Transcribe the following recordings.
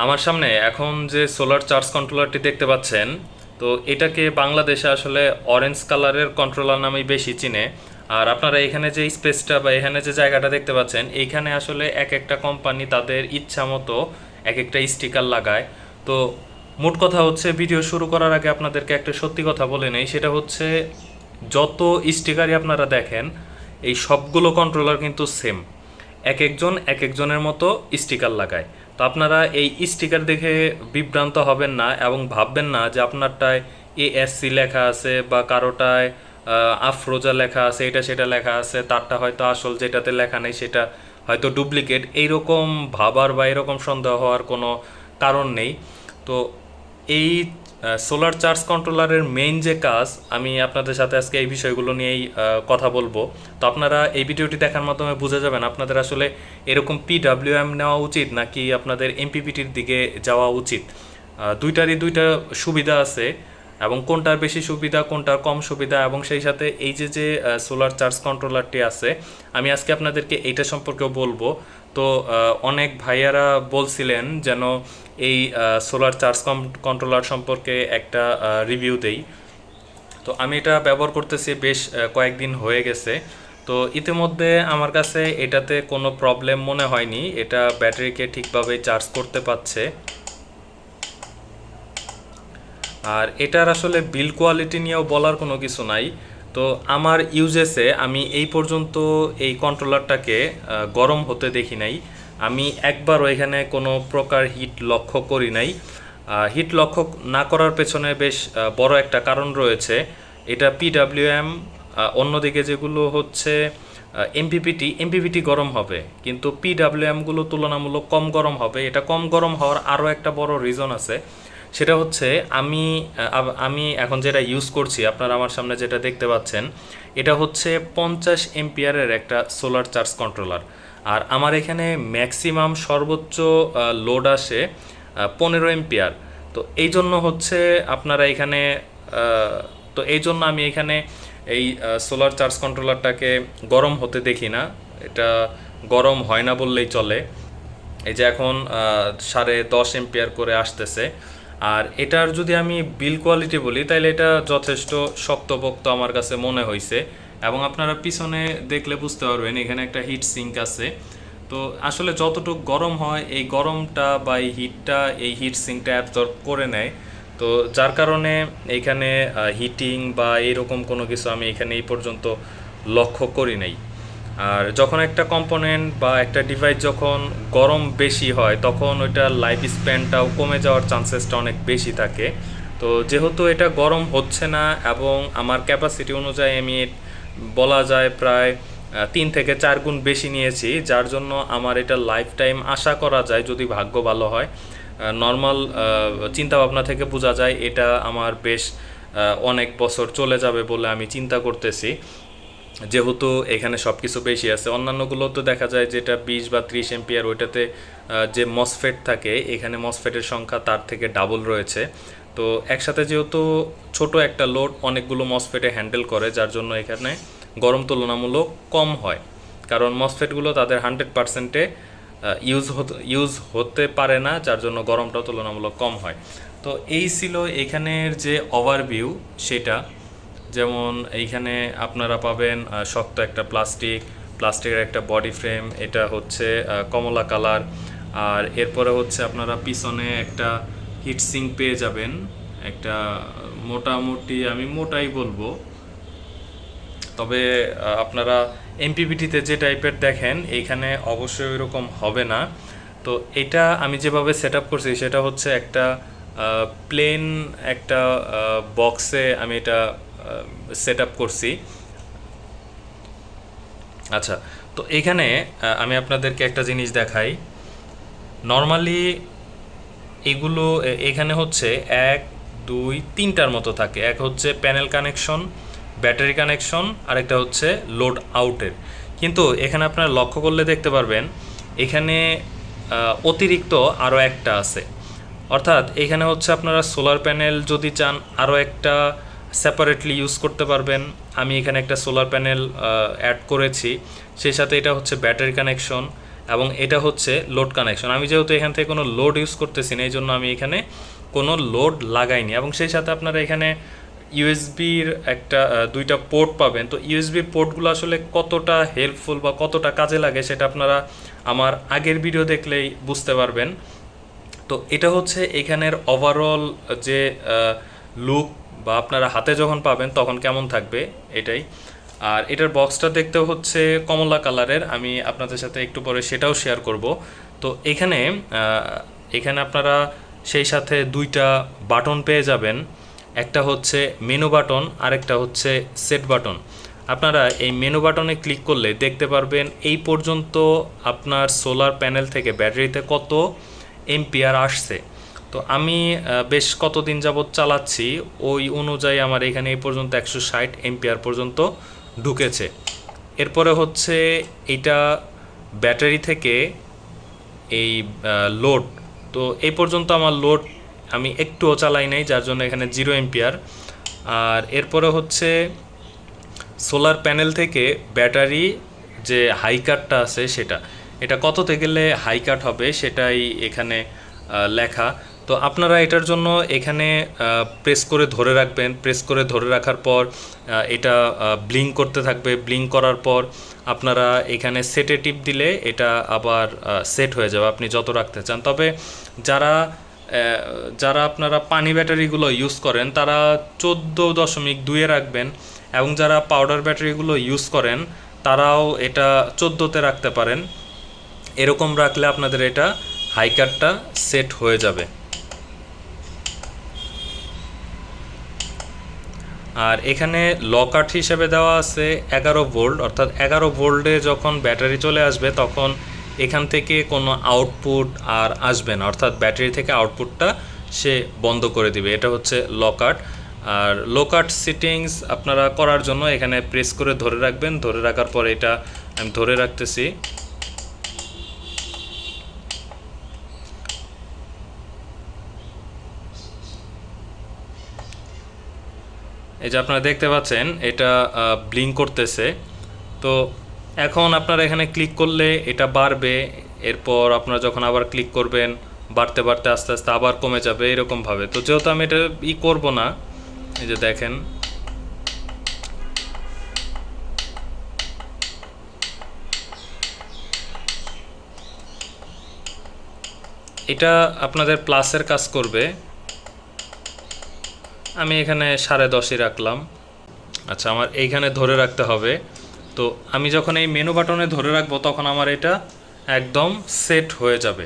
আমার সামনে এখন যে সোলার চার্জ কন্ট্রোলারটি দেখতে পাচ্ছেন, তো এটাকে বাংলাদেশে আসলে অরেঞ্জ কালারের কন্ট্রোলার নামেই বেশি চিনে। আর আপনারা এখানে যে স্পেসটা বা এখানে যে জায়গাটা দেখতে পাচ্ছেন, এইখানে আসলে এক একটা কোম্পানি তাদের ইচ্ছা মতো এক একটা স্টিকার লাগায়। তো মোট কথা হচ্ছে, ভিডিও শুরু করার আগে আপনাদেরকে একটা সত্যি কথা বলে নেই, সেটা হচ্ছে যত স্টিকারই আপনারা দেখেন, এই সবগুলো কন্ট্রোলার কিন্তু সেম। এক একজন এক একজনের মতো স্টিকার লাগায়। তো আপনারা এই স্টিকার দেখে বিভ্রান্ত হবেন না এবং ভাববেন না যে আপনারটায় এএসসি লেখা আছে বা কারোটায় আফরোজা লেখা আছে, এটা সেটা লেখা আছে, তারটা হয়তো আসল, যেটাতে লেখা নেই সেটা হয়তো ডুপ্লিকেট। এইরকম ভাবার বা এরকম সন্দেহ হওয়ার কোনো কারণ নেই। তো এই সোলার চার্জ কন্ট্রোলারের মেইন যে কাজ, আমি আপনাদের সাথে আজকে এই বিষয়গুলো নিয়েই কথা বলবো। তো আপনারা এই ভিডিওটি দেখার মাধ্যমে বুঝে যাবেন আপনাদের আসলে এরকম পিডাব্লিউএম নেওয়া উচিত নাকি আপনাদের এমপিপিটির দিকে যাওয়া উচিত। দুইটারই দুইটা সুবিধা আছে, এবং কোনটার বেশি সুবিধা কোনটার কম সুবিধা, এবং সেই সাথে এই যে যে সোলার চার্জ কন্ট্রোলারটি আছে, আমি আজকে আপনাদেরকে এইটা সম্পর্কেও বলবো। তো অনেক ভাইয়ারা বলছিলেন যেন এই সোলার চার্জ কন্ট্রোলার সম্পর্কে একটা রিভিউ দেই। তো আমি এটা ব্যবহার করতেছি বেশ কয়েকদিন হয়ে গেছে। তো ইতিমধ্যে আমার কাছে এটাতে কোনো প্রবলেম মনে হয়নি, এটা ব্যাটারিকে ঠিকভাবে চার্জ করতে পারছে। আর এটার আসলে বিল কোয়ালিটি নিয়েও বলার কোনো কিছু নাই। তো আমার ইউজেসে আমি এই পর্যন্ত এই কন্ট্রোলারটাকে গরম হতে দেখি নাই। আমি একবারও এখানে কোনো প্রকার হিট লক্ষ্য করি নাই। হিট লক্ষ্য না করার পেছনে বেশ বড় একটা কারণ রয়েছে। এটা পিডাব্লিউএম, অন্যদিকে যেগুলো হচ্ছে এমপিপিটি গরম হবে, কিন্তু পিডাব্লিউএমগুলো তুলনামূলক কম গরম হবে। এটা কম গরম হওয়ার আরও একটা বড় রিজন আছে, সেটা হচ্ছে আমি এখন যেটা ইউজ করছি, আপনারা আমার সামনে যেটা দেখতে পাচ্ছেন, এটা হচ্ছে 50 এম্পিয়ারের একটা সোলার চার্জ কন্ট্রোলার। আর আমার এখানে ম্যাক্সিমাম সর্বোচ্চ লোড আসে 15 এম্পিয়ার। তো এই জন্য হচ্ছে আপনারা এখানে তো এই জন্য আমি এখানে এই সোলার চার্জ কন্ট্রোলারটাকে গরম হতে দেখি না। এটা গরম হয় না বললেই চলে। এই যে এখন 10.5 এম্পিয়ার করে আসতেছে। আর এটার যদি আমি বিল কোয়ালিটি বলি, তাহলে এটা যথেষ্ট শক্তপোক্ত আমার কাছে মনে হয়েছে। এবং আপনারা পিছনে দেখলে বুঝতে পারবেন এখানে একটা হিট সিঙ্ক আছে। তো আসলে যতটুকু গরম হয়, এই গরমটা বা এই হিটটা এই হিট সিঙ্কটা অ্যাবজর্ব করে নেয়। তো যার কারণে এইখানে হিটিং বা এরকম কোনো কিছু আমি এখানে এই পর্যন্ত লক্ষ্য করি নাই। আর যখন একটা কম্পোনেন্ট বা একটা ডিভাইস যখন গরম বেশি হয়, তখন ওইটার লাইফ স্প্যানটাও কমে যাওয়ার চান্সেসটা অনেক বেশি থাকে। তো যেহেতু এটা গরম হচ্ছে না এবং আমার ক্যাপাসিটি অনুযায়ী আমি বলা যায় প্রায় 3 থেকে 4 গুণ বেশি নিয়েছি, যার জন্য আমার এটা লাইফ টাইম আশা করা যায়, যদি ভাগ্য ভালো হয়। নর্মাল চিন্তাভাবনা থেকে বোঝা যায় এটা আমার বেশ অনেক বছর চলে যাবে বলে আমি চিন্তা করতেছি, যেহেতু এখানে সব কিছু বেশি আছে। অন্যান্যগুলো তো দেখা যায় যেটা 20 বা 30 এম্পিয়ার, ওইটাতে যে মসফেট থাকে, এখানে মসফেটের সংখ্যা তার থেকে ডাবল রয়েছে। তো একসাথে যেহেতু ছোট একটা লোড অনেকগুলো মসফেটে হ্যান্ডেল করে, যার জন্য এখানে গরম তুলনামূলক কম হয়। কারণ মসফেটগুলো তাদের 100%-এ ইউজ হতে পারে না, যার জন্য গরমটা তুলনামূলক কম হয়। তো এই ছিল এখানের যে ওভারভিউ সেটা। যেমন এইখানে আপনারা পাবেন শক্ত একটা প্লাস্টিকের একটা বডি ফ্রেম, এটা হচ্ছে কমলা কালার। আর এরপরে হচ্ছে আপনারা পিছনে একটা হিট সিঙ্ক পেয়ে যাবেন, একটা মোটামুটি আমি মোটাই বলবো। তবে আপনারা এমপিপিটিতে যে টাইপের দেখেন, এইখানে অবশ্যই ওইরকম হবে না। তো এটা আমি যেভাবে সেট আপ করছি, সেটা হচ্ছে একটা প্লেন একটা বক্সে আমি এটা সেট আপ করছি। আচ্ছা, তো এখানে আমি আপনাদেরকে একটা জিনিস দেখাই। নর্মালি এগুলো এখানে হচ্ছে 1 2 3টার মতো থাকে। এক হচ্ছে প্যানেল কানেকশন, ব্যাটারি কানেকশন, আর একটা হচ্ছে লোড আউটের। কিন্তু এখানে আপনারা লক্ষ্য করলে দেখতে পারবেন এখানে অতিরিক্ত আরও একটা আছে। অর্থাৎ এখানে হচ্ছে আপনারা সোলার প্যানেল যদি চান আরও একটা সেপারেটলি ইউজ করতে পারবেন। আমি এখানে একটা সোলার প্যানেল অ্যাড করেছি, সেই সাথে এটা হচ্ছে ব্যাটারি কানেকশন। এবং এটা হচ্ছে লোড কানেকশন। আমি যেহেতু এখান থেকে কোনো লোড ইউজ করতেছি না, এই জন্য আমি এখানে কোনো লোড লাগাইনি। এবং সেই সাথে আপনারা এখানে ইউএসবির একটা দুইটা পোর্ট পাবেন। তো ইউএসবির পোর্টগুলো আসলে কতটা হেল্পফুল বা কতটা কাজে লাগে সেটা আপনারা আমার আগের ভিডিও দেখলেই বুঝতে পারবেন। তো এটা হচ্ছে এখানের ওভারঅল যে লুক বা আপনারা হাতে যখন পাবেন তখন কেমন থাকবে এটাই। আর এটার বক্সটা দেখতে হচ্ছে কমলা কালারের, আমি আপনাদের সাথে একটু পরে সেটাও শেয়ার করব। তো এখানে এখানে আপনারা সেই সাথে দুইটা বাটন পেয়ে যাবেন, একটা হচ্ছে মেনু বাটন আর একটা হচ্ছে সেট বাটন। আপনারা এই মেনু বাটনে ক্লিক করলে দেখতে পারবেন এই পর্যন্ত আপনার সোলার প্যানেল থেকে ব্যাটারিতে কত এম্পিয়ার আসছে। তো আমি বেশ কতদিন যাবৎ চালাচ্ছি, ওই অনুযায়ী আমার এখানে এই পর্যন্ত 160 এম্পিয়ার পর্যন্ত ঢুকেছে। এরপরে হচ্ছে এটা ব্যাটারি থেকে এই লোড, তো এই পর্যন্ত আমার লোড আমি একটুও চালাই নাই, যার জন্য এখানে 0 এম্পিয়ার। আর এরপরে হচ্ছে সোলার প্যানেল থেকে ব্যাটারি যে হাই কাটটা আছে সেটা, এটা কততে গেলে হাই কাট হবে সেটাই এখানে লেখা। তো আপনারা এটার জন্য এখানে প্রেস করে ধরে রাখবেন, প্রেস করে ধরে রাখার পর এটা ব্লিঙ্ক করতে থাকবে। ব্লিঙ্ক করার পর আপনারা এখানে সেটে টিপ দিলে এটা আবার সেট হয়ে যাবে আপনি যত রাখতে চান। তবে যারা যারা আপনারা পানি ব্যাটারিগুলো ইউজ করেন তারা 14.2-এ রাখবেন, এবং যারা পাউডার ব্যাটারিগুলো ইউজ করেন তারাও এটা 14তে রাখতে পারেন। এরকম রাখলে আপনাদের এটা হাই কাটটা সেট হয়ে যাবে। আর এখানে লকাট হিসেবে দেওয়া আছে 11 ভোল্ট, অর্থাৎ 11 ভোল্টে যখন ব্যাটারি চলে আসবে তখন এখান থেকে কোনো আউটপুট আর আসবে না, অর্থাৎ ব্যাটারি থেকে আউটপুটটা সে বন্ধ করে দিবে। এটা হচ্ছে লকাট। আর লকাট সেটিংস আপনারা করার জন্য এখানে প্রেস করে ধরে রাখবেন, ধরে রাখার পর এটা আমি ধরে রাখতেছি। এই যে আপনারা দেখতে পাচ্ছেন এটা ব্লিঙ্ক করতেছে। তো এখন আপনারা এখানে ক্লিক করলে এটা বাড়বে, এরপর আপনারা যখন আবার ক্লিক করবেন বাড়তে বাড়তে আস্তে আস্তে আবার কমে যাবে এরকমভাবে। তো যেহেতু আমি এটা করব না, এই যে দেখেন এটা আপনাদের প্লাসের কাজ করবে। আমি এখানে 10.5 রাখলাম। আচ্ছা, আমার এইখানে ধরে রাখতে হবে। তো আমি যখন এই মেনু বাটনে ধরে রাখবো তখন আমার এটা একদম সেট হয়ে যাবে।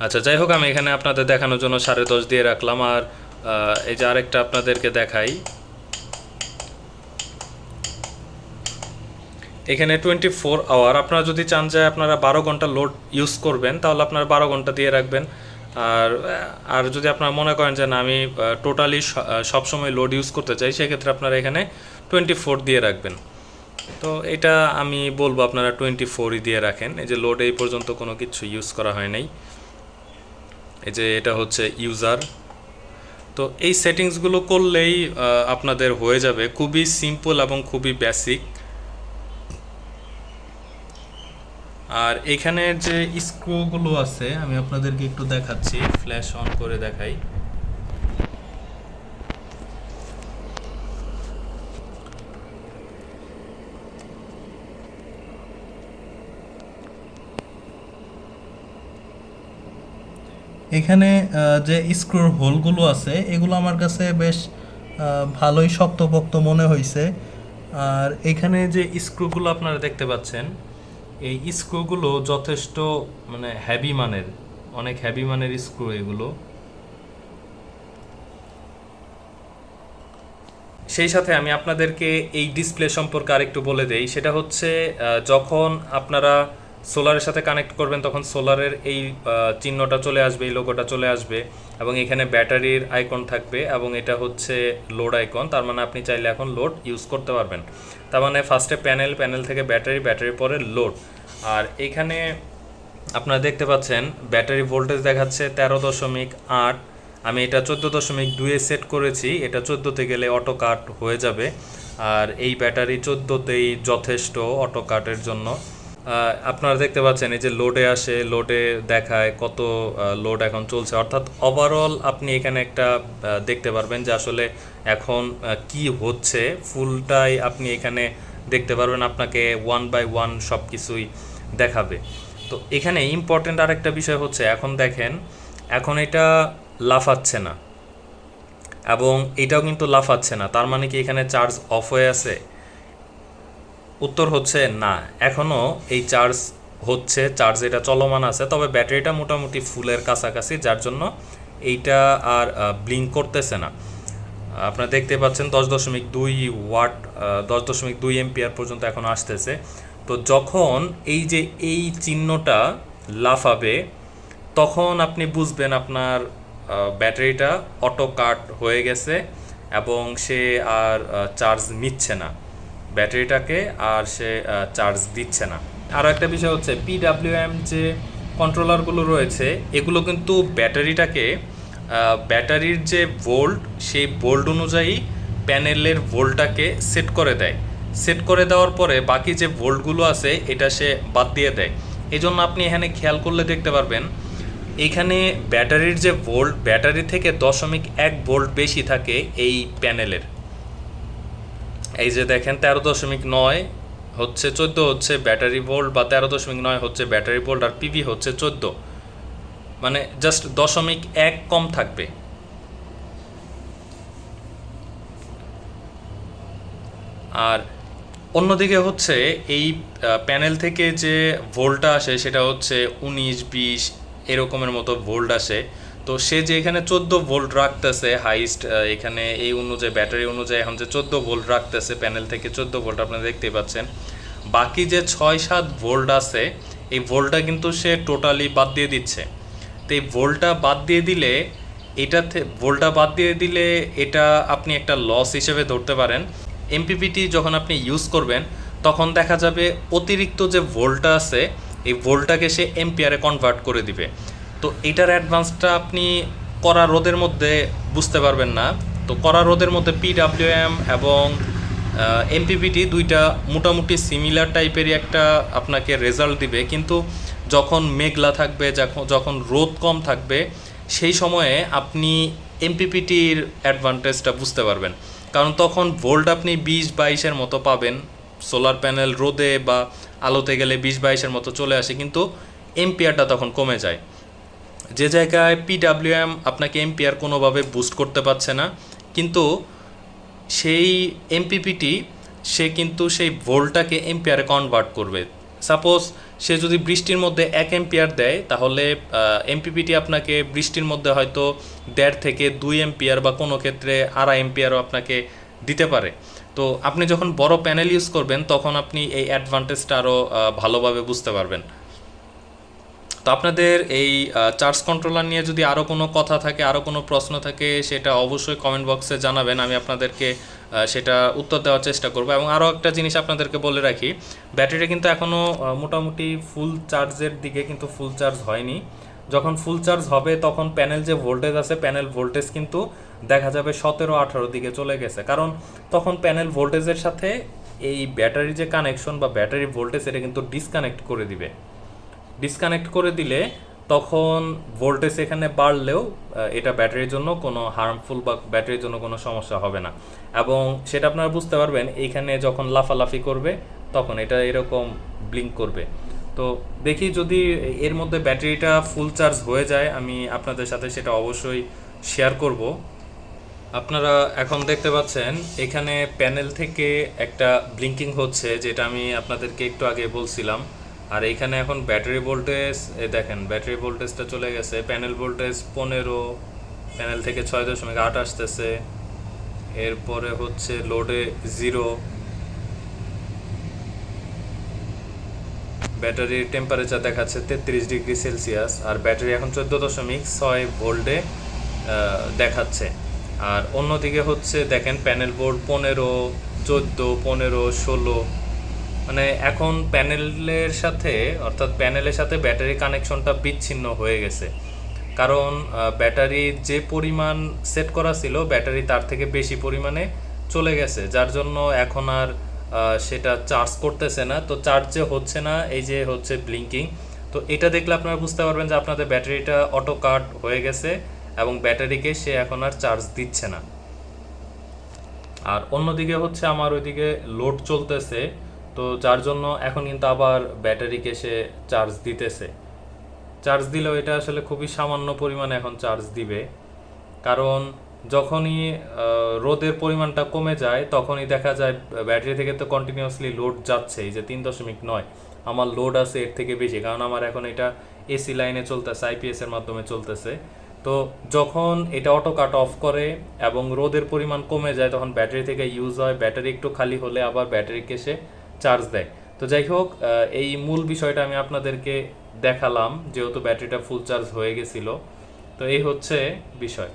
আচ্ছা, যাই হোক, আমি এখানে আপনাদের দেখানোর জন্য 10.5 দিয়ে রাখলাম। আর এই যে আরেকটা আপনাদেরকে দেখাই, এখানে 24 আওয়ার। আপনারা যদি চান যে আপনারা 12 ঘন্টা লোড ইউজ করবেন তাহলে আপনারা 12 ঘন্টা দিয়ে রাখবেন। আর আর যদি আপনারা মনে করেন যে না আমি টোটালি সবসময় লোড ইউজ করতে চাই, সেক্ষেত্রে আপনারা এখানে 24 দিয়ে রাখবেন। তো এটা আমি বলবো আপনারা 24ই দিয়ে রাখেন। এই যে লোড এই পর্যন্ত কোনো কিছু ইউজ করা হয় নাই। এই যে এটা হচ্ছে ইউজার। তো এই সেটিংসগুলো করলেই আপনাদের হয়ে যাবে। খুবই সিম্পল এবং খুবই বেসিক। আর এখানের যে স্ক্রুগুলো আছে আমি আপনাদেরকে একটু দেখাচ্ছি, ফ্ল্যাশ অন করে দেখাই। এখানে যে স্ক্রুর হোলগুলো আছে এগুলো আমার কাছে বেশ ভালোই শক্তপোক্ত মনে হয়েছে। আর এখানে যে স্ক্রুগুলো আপনারা দেখতে পাচ্ছেন, এই স্ক্রুগুলো যথেষ্ট মানে হেভি মানের, অনেক হেভি মানের স্ক্রু এগুলো। সেই সাথে আমি আপনাদেরকে এই ডিসপ্লে সম্পর্কে আরেকটু বলে দেই। সেটা হচ্ছে যখন আপনারা সোলারের সাথে কানেক্ট করবেন তখন সোলারের এই চিহ্নটা চলে আসবে, এই লোগোটা চলে আসবে, এবং এখানে ব্যাটারির আইকন থাকবে, এবং এটা হচ্ছে লোড আইকন। তার মানে আপনি চাইলে এখন লোড ইউজ করতে পারবেন। তার মানে ফার্স্টে প্যানেল, প্যানেল থেকে ব্যাটারি, ব্যাটারির পরে লোড। আর এখানে আপনারা দেখতে পাচ্ছেন ব্যাটারি ভোল্টেজ দেখাচ্ছে 13.8। আমি এটা 14.2-এ সেট করেছি। এটা 14তে গেলে অটো কাট হয়ে যাবে। আর এই ব্যাটারি 14তেই যথেষ্ট অটো কাটের জন্য। আপনারা দেখতে পাচ্ছেন এই যে লোডে আসে, লোডে দেখায় কত লোড এখন চলছে, অর্থাৎ ওভারঅল আপনি এখানে একটা দেখতে পারবেন যে আসলে এখন কি হচ্ছে ফুলটাই আপনি এখানে দেখতে পারবেন, আপনাকে ওয়ান বাই ওয়ান সব কিছুই দেখাবে। তো এখানে ইম্পর্টেন্ট আরেকটা বিষয় হচ্ছে, এখন দেখেন এখন এটা লাফাচ্ছে না এবং এটাও কিন্তু লাফাচ্ছে না, তার মানে কি এখানে চার্জ অফ হয়ে আছে? উত্তর হচ্ছে না, এখনও এই চার্জ হচ্ছে, চার্জ এটা চলমান আছে, তবে ব্যাটারিটা মোটামুটি ফুলের কাছাকাছি, যার জন্য এইটা আর ব্লিঙ্ক করতেছে না। আপনারা দেখতে পাচ্ছেন 10.2 ওয়াট, 10.2 এম্পিয়ার পর্যন্ত এখন আসতেছে। তো যখন এই যে এই চিহ্নটা লাফাবে তখন আপনি বুঝবেন আপনার ব্যাটারিটা অটো কাট হয়ে গেছে এবং সে আর চার্জ নিচ্ছে না, ব্যাটারিটাকে আর সে চার্জ দিচ্ছে না। আরও একটা বিষয় হচ্ছে পিডাব্লিউএম যে কন্ট্রোলারগুলো রয়েছে এগুলো কিন্তু ব্যাটারিটাকে ব্যাটারির যে ভোল্ট সেই ভোল্ট অনুযায়ী প্যানেলের ভোল্টটাকে সেট করে দেয়। সেট করে দেওয়ার পরে বাকি যে ভোল্টগুলো আছে এটা সে বাদ দিয়ে দেয়। এই জন্য আপনি এখানে খেয়াল করলে দেখতে পারবেন এইখানে ব্যাটারির যে ভোল্ট, ব্যাটারি থেকে 0.1 ভোল্ট বেশি থাকে এই প্যানেলের। এই যে দেখেন 13.9 হচ্ছে 14 হচ্ছে ব্যাটারি ভোল্ট, বা 13.9 হচ্ছে ব্যাটারি ভোল্ট, আর পিভি হচ্ছে 14, মানে জাস্ট 0.1 কম থাকবে। আর অন্যদিকে হচ্ছে এই প্যানেল থেকে যে ভোল্টটা আসে সেটা হচ্ছে 19-20 এরকমের মতো ভোল্ট আসে। তো সে যে এখানে 14 ভোল্ট রাখতেছে হাইস্ট, এখানে এই অনুযায়ী ব্যাটারি অনুযায়ী এখন যে 14 ভোল্ট রাখতেছে প্যানেল থেকে 14 ভোল্ট আপনারা দেখতেই পাচ্ছেন। বাকি যে 6-7 ভোল্ট আছে এই ভোল্টটা কিন্তু সে টোটালি বাদ দিয়ে দিচ্ছে। তো এই ভোল্টটা বাদ দিয়ে দিলে ভোল্টটা বাদ দিয়ে দিলে এটা আপনি একটা লস হিসেবে ধরতে পারেন। এমপিপিটি যখন আপনি ইউজ করবেন তখন দেখা যাবে অতিরিক্ত যে ভোল্টটা আছে এই ভোল্টটাকে সে এম্পিয়ারে কনভার্ট করে দিবে। তো এটার অ্যাডভান্সটা আপনি কড়া রোদের মধ্যে বুঝতে পারবেন না। তো কড়া রোদের মধ্যে পিডাব্লিউএম এবং এমপিপিটি দুইটা মোটামুটি সিমিলার টাইপেরই একটা আপনাকে রেজাল্ট দিবে, কিন্তু যখন মেঘলা থাকবে, যখন রোদ কম থাকবে সেই সময়ে আপনি এমপিপিটির অ্যাডভান্টেজটা বুঝতে পারবেন, কারণ তখন ভোল্ট আপনি 20-22-এর মতো পাবেন। সোলার প্যানেল রোদে বা আলোতে গেলে 20-22-এর মতো চলে আসে, কিন্তু এম্পিয়ারটা তখন কমে যায়। যে জায়গায় পিডাব্লিউএম আপনাকে এম্পিয়ার কোনোভাবে বুস্ট করতে পারছে না, কিন্তু সেই এমপিপিটি সে কিন্তু সেই ভোল্টটাকে এম্পিয়ারে কনভার্ট করবে। সাপোজ সে যদি বৃষ্টির মধ্যে 1 এম্পিয়ার দেয় তাহলে এমপিপিটি আপনাকে বৃষ্টির মধ্যে হয়তো 1.5 থেকে 2 এম্পিয়ার বা কোনো ক্ষেত্রে 2.5 এম্পিয়ারও আপনাকে দিতে পারে। তো আপনি যখন বড় প্যানেল ইউজ করবেন তখন আপনি এই অ্যাডভান্টেজটা আরও ভালোভাবে বুঝতে পারবেন। তো আপনাদের এই চার্জ কন্ট্রোলার নিয়ে যদি আরও কোনো কথা থাকে, আরও কোনো প্রশ্ন থাকে, সেটা অবশ্যই কমেন্ট বক্সে জানাবেন, আমি আপনাদেরকে সেটা উত্তর দেওয়ার চেষ্টা করব। এবং আরও একটা জিনিস আপনাদেরকে বলে রাখি, ব্যাটারি কিন্তু এখনও মোটামুটি ফুল চার্জের দিকে, কিন্তু ফুল চার্জ হয়নি। যখন ফুল চার্জ হবে তখন প্যানেল যে ভোল্টেজ আছে প্যানেল ভোল্টেজ কিন্তু দেখা যাবে 17-18 দিকে চলে গেছে, কারণ তখন প্যানেল ভোল্টেজের সাথে এই ব্যাটারি যে কানেকশন বা ব্যাটারি ভোল্টেজ এটা কিন্তু ডিসকানেক্ট করে দিবে। ডিসকানেক্ট করে দিলে তখন ভোল্টেজ এখানে বাড়লেও এটা ব্যাটারির জন্য কোনো হার্মফুল বা ব্যাটারির জন্য কোনো সমস্যা হবে না। এবং সেটা আপনারা বুঝতে পারবেন এইখানে যখন লাফালাফি করবে তখন এটা এরকম ব্লিঙ্ক করবে। তো দেখি যদি এর মধ্যে ব্যাটারিটা ফুল চার্জ হয়ে যায় আমি আপনাদের সাথে সেটা অবশ্যই শেয়ার করব। আপনারা এখন দেখতে পাচ্ছেন এখানে প্যানেল থেকে একটা ব্লিঙ্কিং হচ্ছে, যেটা আমি আপনাদেরকে একটু আগে বলছিলাম। আর এইখানে এখন ব্যাটারি ভোল্টেজ দেখেন, ব্যাটারি ভোল্টেজটা চলে গেছে, প্যানেল ভোল্টেজ 15, প্যানেল থেকে 6.8 আসতেছে, এরপরে হচ্ছে লোডে 0, ব্যাটারির টেম্পারেচার দেখাচ্ছে 33 ডিগ্রি সেলসিয়াস, আর ব্যাটারি এখন 14.6 ভোল্টে দেখাচ্ছে। আর অন্যদিকে হচ্ছে দেখেন প্যানেল বোর্ড 15, 14, 15, 16, মানে এখন প্যানেলের সাথে অর্থাৎ প্যানেলের সাথে ব্যাটারি কানেকশনটা বিচ্ছিন্ন হয়ে গেছে, কারণ ব্যাটারি যে পরিমাণ সেট করা ছিল ব্যাটারি তার থেকে বেশি পরিমাণে চলে গেছে, যার জন্য এখন আর সেটা চার্জ করতেছে না। তো চার্জ যে হচ্ছে না, এই যে হচ্ছে ব্লিঙ্কিং, তো এটা দেখলে আপনারা বুঝতে পারবেন যে আপনাদের ব্যাটারিটা অটো কাট হয়ে গেছে এবং ব্যাটারিকে সে এখন আর চার্জ দিচ্ছে না। আর অন্যদিকে হচ্ছে আমার ওইদিকে লোড চলতেছে, তো যার জন্য এখন কিন্তু আবার ব্যাটারিকে সে চার্জ দিতেছে। চার্জ দিলেও এটা আসলে খুবই সামান্য পরিমাণে এখন চার্জ দিবে, কারণ যখনই রোদের পরিমাণটা কমে যায় তখনই দেখা যায় ব্যাটারি থেকে তো কন্টিনিউয়াসলি লোড যাচ্ছে। এই যে 3.9 আমার লোড আছে এর থেকে বেশি, কারণ আমার এখন এটা এসি লাইনে চলতেছে, আইপিএস এর মাধ্যমে চলতেছে। তো যখন এটা অটো কাট অফ করে এবং রোদের পরিমাণ কমে যায় তখন ব্যাটারি থেকে ইউজ হয়, ব্যাটারি একটু খালি হলে আবার ব্যাটারিকে সে চার্জ দেয়। তো যাই হোক, এই মূল বিষয়টা আমি আপনাদেরকে দেখালাম যেহেতু ব্যাটারিটা ফুল চার্জ হয়ে গেছিল। তো এই হচ্ছে বিষয়।